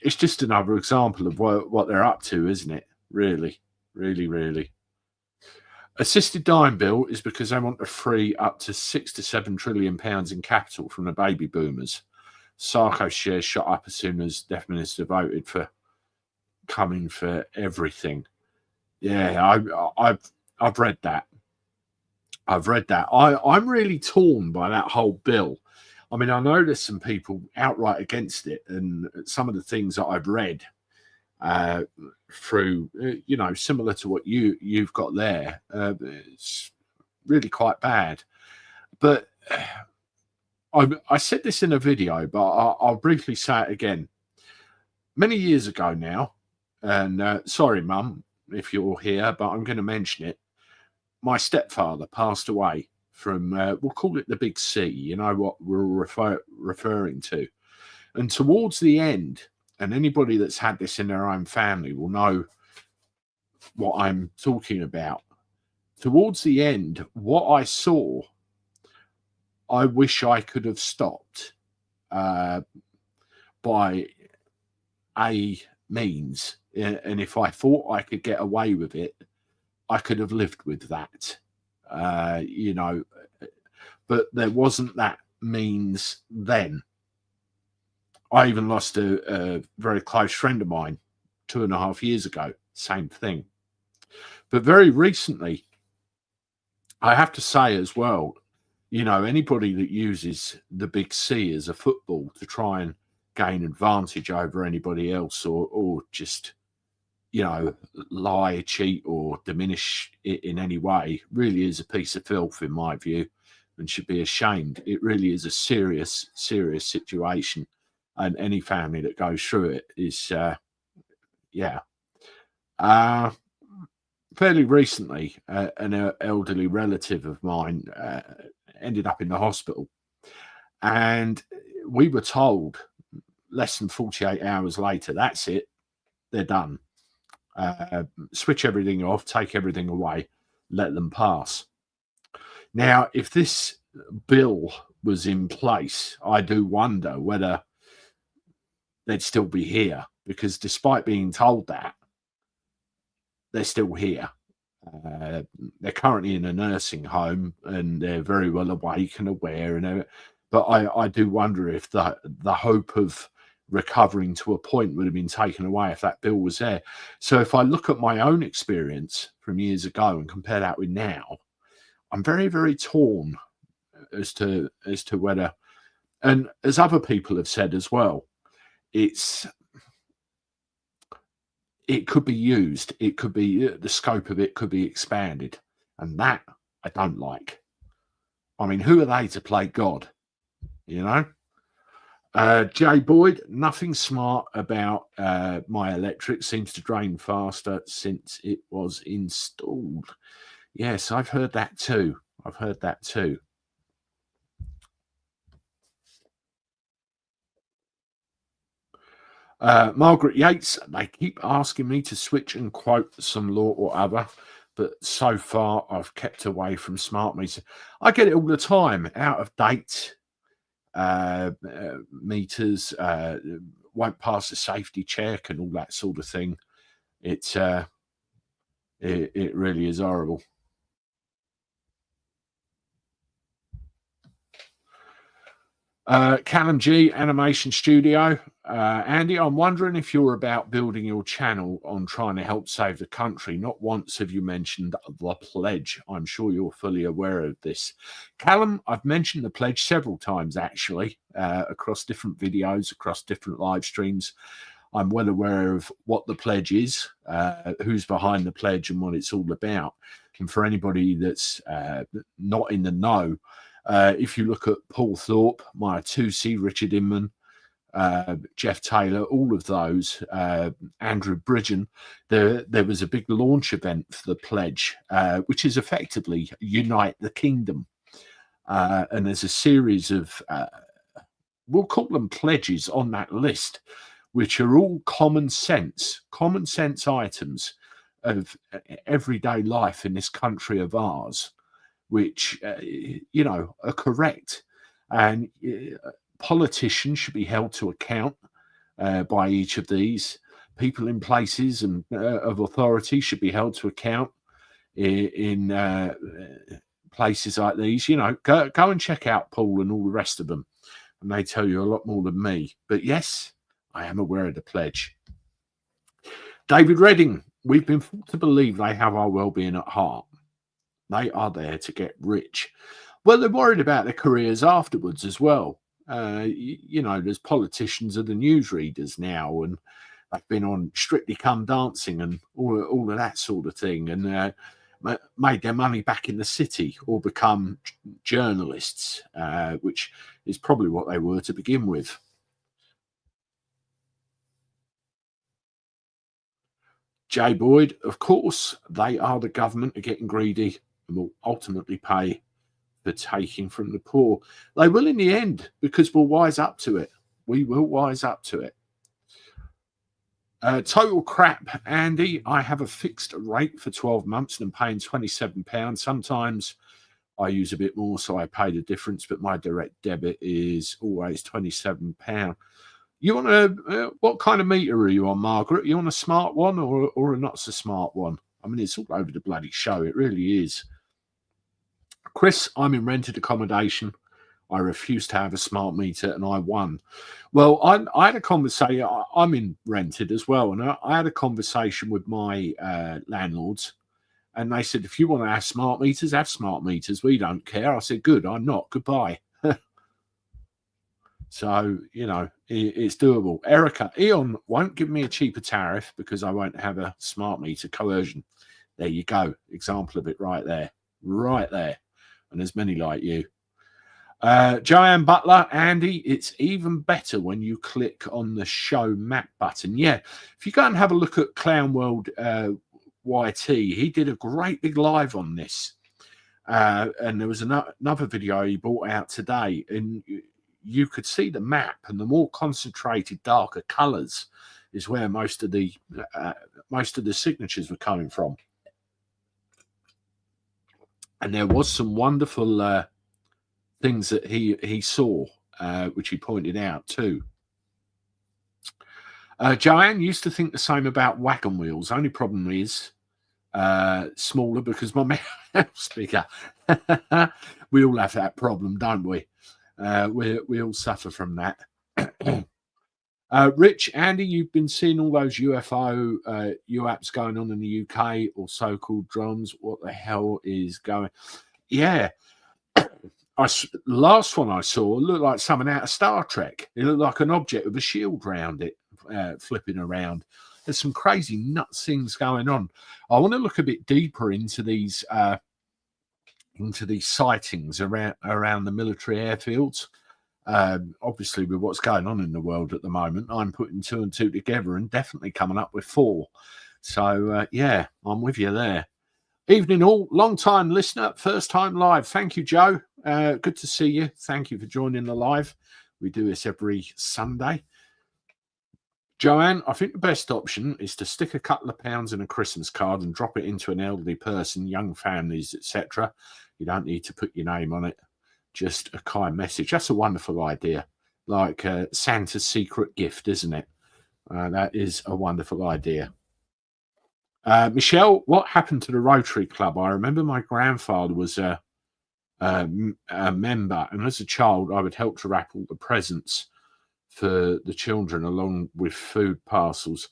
A: just another example of what they're up to, isn't it? Really, really, really. Assisted dying bill is because they want to free up to £6 to £7 trillion in capital from the baby boomers. Sarko shares shot up as soon as Deaf Minister voted for coming for everything. Yeah, I've read that. I've read that. I'm really torn by that whole bill. I mean, I know there's some people outright against it, and some of the things that I've read through, you know, similar to what you've got there, it's really quite bad. But I said this in a video, but I'll briefly say it again. Many years ago now, and sorry, Mum, if you're here, but I'm going to mention it. My stepfather passed away from, we'll call it the Big C, you know what we're referring to. And towards the end, and anybody that's had this in their own family will know what I'm talking about. Towards the end, what I saw, I wish I could have stopped by a means. And if I thought I could get away with it, I could have lived with that, you know. But there wasn't that means then. I even lost a very close friend of mine 2.5 years ago. Same thing. But very recently, I have to say as well, you know, anybody that uses the Big C as a football to try and gain advantage over anybody else or just, you know, lie, cheat or diminish it in any way really is a piece of filth in my view and should be ashamed. It really is a serious, serious situation. And any family that goes through it is, yeah. Fairly recently, an elderly relative of mine ended up in the hospital. And we were told less than 48 hours later, that's it, they're done. Switch everything off, take everything away, let them pass. Now, if this bill was in place, I do wonder whether they'd still be here, because despite being told that, they're still here. They're currently in a nursing home and they're very well awake and aware, and but I do wonder if the hope of recovering to a point would have been taken away if that bill was there. So if I look at my own experience from years ago and compare that with now, I'm very, very torn as to whether, and as other people have said as well, it could be used. It could be, the scope of it could be expanded. And that I don't like. I mean, who are they to play God? You know? Jay Boyd, nothing smart about my electric. Seems to drain faster since it was installed. Yes, I've heard that too. I've heard that too. Margaret Yates, they keep asking me to switch and quote some law or other, but so far I've kept away from smart meters. I get it all the time. Out of date meters won't pass the safety check and all that sort of thing. It really is horrible. Callum G, Animation Studio. Andy, I'm wondering if you're about building your channel on trying to help save the country. Not once have you mentioned the pledge. I'm sure you're fully aware of this. Callum, I've mentioned the pledge several times, actually, across different videos, across different live streams. I'm well aware of what the pledge is, who's behind the pledge and what it's all about. And for anybody that's not in the know, if you look at Paul Thorpe, Maya Tousi, Richard Inman, Jeff Taylor, all of those, Andrew Bridgen, there was a big launch event for the pledge, which is effectively Unite the Kingdom. And there's a series of, we'll call them pledges on that list, which are all common sense items of everyday life in this country of ours, which, you know, are correct. And politicians should be held to account by each of these. People in places and of authority should be held to account in places like these. You know, go and check out Paul and all the rest of them, and they tell you a lot more than me. But yes, I am aware of the pledge. David Redding, we've been forced to believe they have our well-being at heart. They are there to get rich. Well, they're worried about their careers afterwards as well. You know, there's politicians are the newsreaders now, and they've been on Strictly Come Dancing and all of that sort of thing, and made their money back in the city or become journalists, which is probably what they were to begin with. Jay Boyd, of course, they are the government are getting greedy and will ultimately pay for taking from the poor. They will in the end, because we'll wise up to it. We will wise up to it. Total crap, Andy. I have a fixed rate for 12 months and I'm paying £27. Sometimes I use a bit more, so I pay the difference, but my direct debit is always £27. You want a, what kind of meter are you on, Margaret? You on a smart one or a not so smart one? I mean, it's all over the bloody show. It really is. Chris, I'm in rented accommodation. I refuse to have a smart meter, and I won. Well, I had a conversation. I'm in rented as well, and I had a conversation with my landlords, and they said, if you want to have smart meters, have smart meters. We don't care. I said, good, I'm not. Goodbye. So, you know, it's doable. Erica, Eon won't give me a cheaper tariff because I won't have a smart meter. Coercion. There you go. Example of it right there. Right there. And there's many like you. Joanne Butler, Andy, it's even better when you click on the show map button. Yeah, if you go and have a look at Clown World YT, he did a great big live on this. And there was another video he brought out today, and you could see the map, and the more concentrated, darker colours is where most of the signatures were coming from. And there was some wonderful things that he saw, which he pointed out too. Joanne used to think the same about wagon wheels. Only problem is smaller because my mouth's bigger. We all have that problem, don't we? We all suffer from that. Rich, Andy, you've been seeing all those UFO UAPs going on in the UK, or so-called drones. What the hell is going? Yeah. Last one I saw looked like something out of Star Trek. It looked like an object with a shield around it, flipping around. There's some crazy nuts things going on. I want to look a bit deeper into these sightings around the military airfields. Obviously, with what's going on in the world at the moment, I'm putting 2 and 2 together and definitely coming up with 4. So, yeah, I'm with you there. Evening all, long-time listener, first time live. Thank you, Joe. Good to see you. Thank you for joining the live. We do this every Sunday. Joanne, I think the best option is to stick a couple of pounds in a Christmas card and drop it into an elderly person, young families, etc. You don't need to put your name on it. Just a kind message. That's a wonderful idea. Like Santa's secret gift, isn't it? That is a wonderful idea. Michelle, what happened to the Rotary Club? I remember my grandfather was a member, and as a child, I would help to wrap all the presents for the children along with food parcels.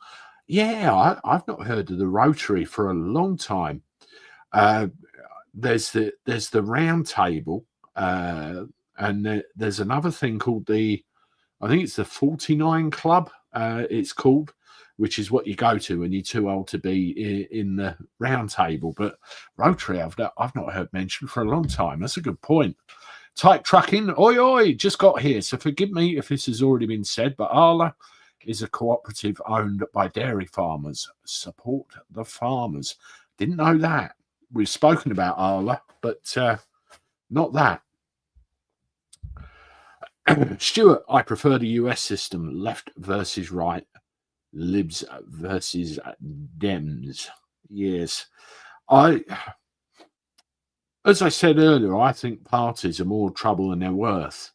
A: Yeah, I've not heard of the Rotary for a long time. There's the round table, and there's another thing called I think it's the 49 Club. It's called, which is what you go to when you're too old to be in the round table. But Rotary, I've not heard mentioned for a long time. That's a good point. Tight trucking, oi, just got here. So forgive me if this has already been said, but Arla is a cooperative owned by dairy farmers. Support the farmers. Didn't know that. We've spoken about Arla, but not that. Stuart, I prefer the US system, left versus right. Libs versus Dems. Yes. As I said earlier, I think parties are more trouble than they're worth.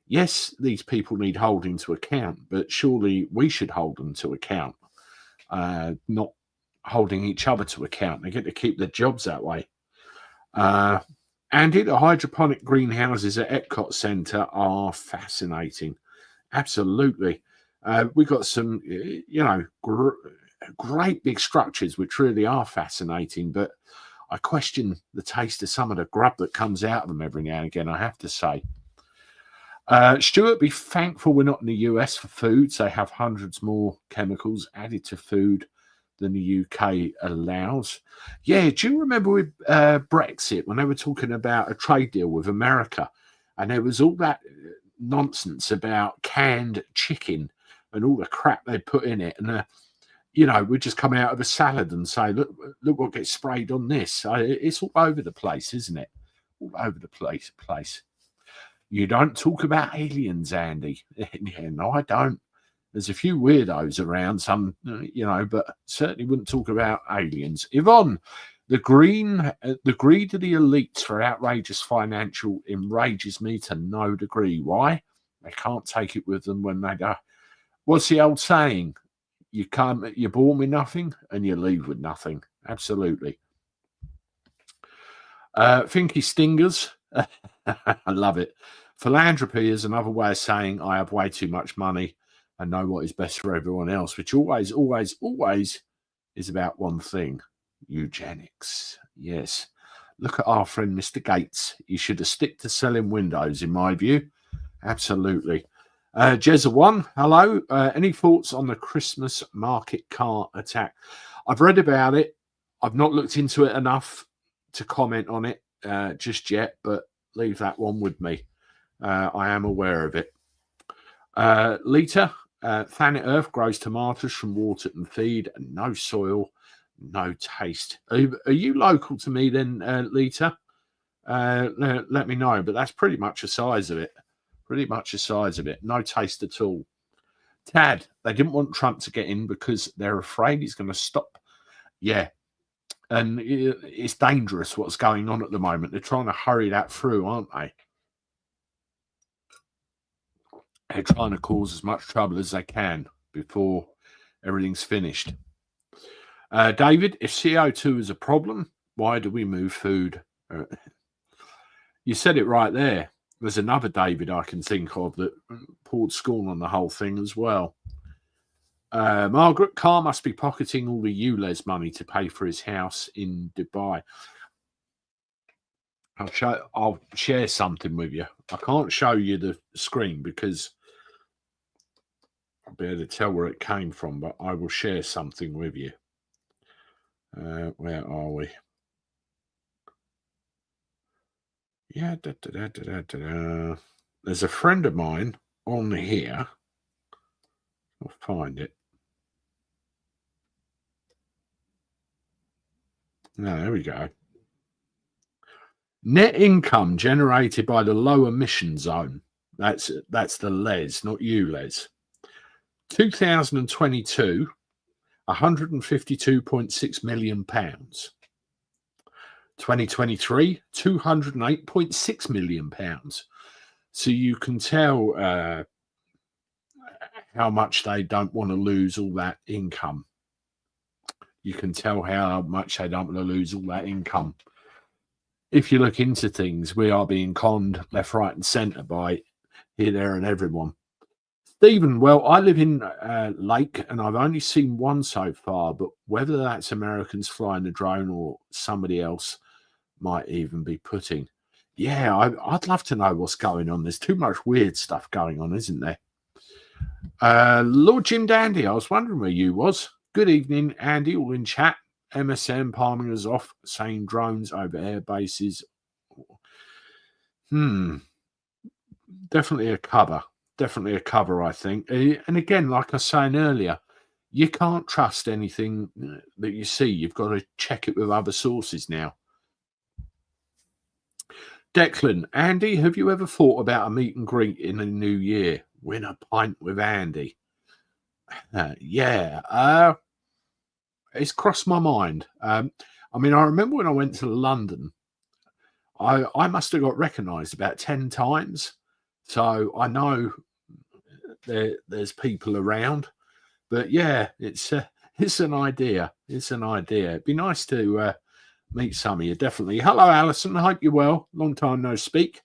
A: Yes, these people need holding to account, but surely we should hold them to account, not holding each other to account. They get to keep their jobs that way. Andy, the hydroponic greenhouses at Epcot Centre are fascinating. Absolutely. We've got some, great big structures, which really are fascinating, but I question the taste of some of the grub that comes out of them every now and again, I have to say. Stuart, be thankful we're not in the US for foods. They have hundreds more chemicals added to food than the UK allows. Yeah, do you remember with Brexit, when they were talking about a trade deal with America, and there was all that nonsense about canned chicken and all the crap they put in it, and we just come out of a salad and say, look what gets sprayed on this. It's all over the place, isn't it? All over the place. You don't talk about aliens, Andy. Yeah, no, I don't. There's a few weirdos around, some, but certainly wouldn't talk about aliens. Yvonne, the greed of the elites for outrageous financial enrages me to no degree. Why? They can't take it with them when they go. What's the old saying? You're born with nothing and you leave with nothing. Absolutely. Finky Stingers. I love it. Philanthropy is another way of saying I have way too much money and know what is best for everyone else, which always is about one thing: eugenics. Yes. Look at our friend Mr. Gates. He should have stick to selling windows, in my view. Absolutely. Jezza1, hello. Any thoughts on the Christmas market car attack? I've read about it. I've not looked into it enough to comment on it just yet, but leave that one with me. I am aware of it. Lita, Planet Earth grows tomatoes from water and feed, and no soil, no taste. Are you local to me then, Lita? Let me know, but that's pretty much the size of it. No taste at all. Tad, they didn't want Trump to get in because they're afraid he's going to stop. Yeah. And it's dangerous what's going on at the moment. They're trying to hurry that through, aren't they? They're trying to cause as much trouble as they can before everything's finished. David, if CO2 is a problem, why do we move food? You said it right there. There's another David I can think of that poured scorn on the whole thing as well. Margaret, Carr must be pocketing all the ULEZ money to pay for his house in Dubai. I'll share something with you. I can't show you the screen because I'll be able to tell where it came from, but I will share something with you. Where are we? Yeah, there's a friend of mine on here. I'll find it. No, there we go. Net income generated by the low emission zone. That's the LEZ, not ULEZ. 2022, £152.6 million. 2023, £208.6 million. So you can tell how much they don't want to lose all that income. You can tell how much they don't want to lose all that income. If you look into things, we are being conned left, right, and centre by here, there, and everyone. Stephen, well, I live in Lake, and I've only seen one so far, but whether that's Americans flying a drone or somebody else might even be putting. Yeah, I'd love to know what's going on. There's too much weird stuff going on, isn't there? Lord Jim Dandy, I was wondering where you was. Good evening, Andy, all in chat. MSM palming us off, saying drones over air bases. Definitely a cover. Definitely a cover, I think. And again, like I was saying earlier, you can't trust anything that you see. You've got to check it with other sources now. Declan, Andy, have you ever thought about a meet and greet in the new year? Win a pint with Andy. Yeah. It's crossed my mind. I mean, I remember when I went to London, I must have got recognised about 10 times. So I know there's people around. But yeah, it's an idea. It's an idea. It'd be nice to meet some of you, definitely. Hello, Alison. I hope you're well. Long time no speak.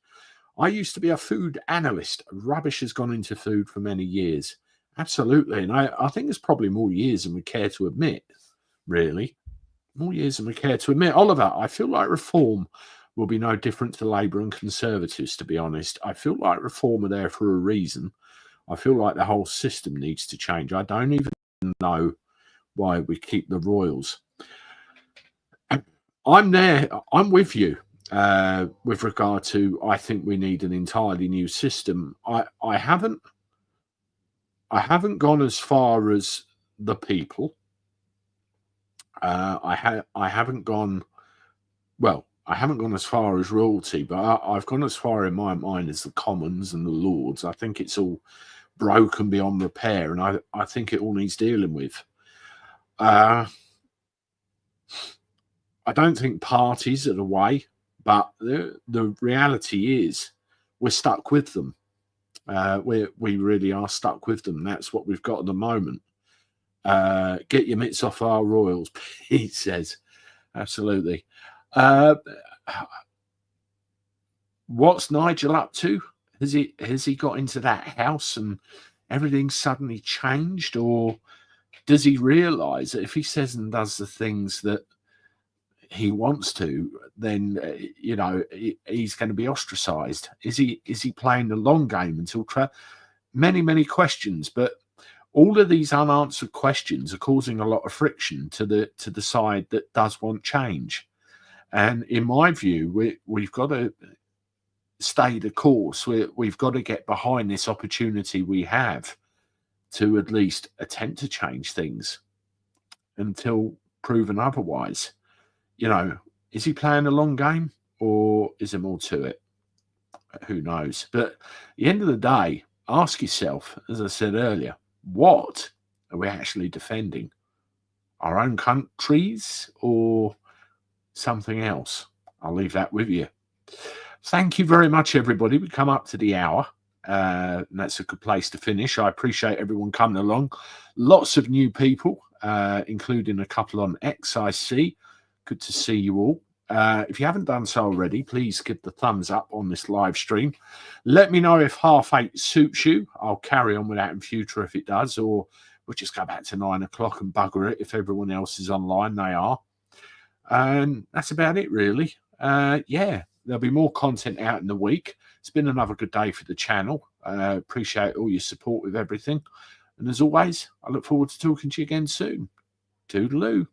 A: I used to be a food analyst. Rubbish has gone into food for many years. Absolutely. And I think there's probably more years than we care to admit, really. More years than we care to admit. Oliver, I feel like reform will be no different to Labour and Conservatives, to be honest. I feel like reform are there for a reason. I feel like the whole system needs to change. I don't even know why we keep the Royals. I'm there. I'm with you with regard to I think we need an entirely new system. I haven't gone as far as the people. I haven't gone as far as royalty, but I've gone as far in my mind as the Commons and the Lords. I think it's all broken beyond repair, and I think it all needs dealing with. I don't think parties are the way, but the reality is we're stuck with them. We really are stuck with them. That's what we've got at the moment. Get your mitts off our Royals, Pete says. Absolutely. What's Nigel up to? Has he got into that house and everything suddenly changed, or does he realise that if he says and does the things that he wants to, then he's going to be ostracised? Is he playing the long game until many questions? But all of these unanswered questions are causing a lot of friction to the side that does want change. And in my view, we've got to stay the course. We've got to get behind this opportunity we have to at least attempt to change things until proven otherwise. Is he playing a long game, or is there more to it? Who knows? But at the end of the day, ask yourself, as I said earlier, what are we actually defending? Our own countries or something else. I'll leave that with you. Thank you very much, everybody. We come up to the hour. And that's a good place to finish. I appreciate everyone coming along. Lots of new people, including a couple on X, I see. Good to see you all. If you haven't done so already, please give the thumbs up on this live stream. Let me know if 8:30 suits you. I'll carry on with that in future if it does, or we'll just go back to 9 o'clock and bugger it if everyone else is online. They are. And that's about it, really. Yeah, there'll be more content out in the week. It's been another good day for the channel. Appreciate all your support with everything. And as always, I look forward to talking to you again soon. Toodaloo.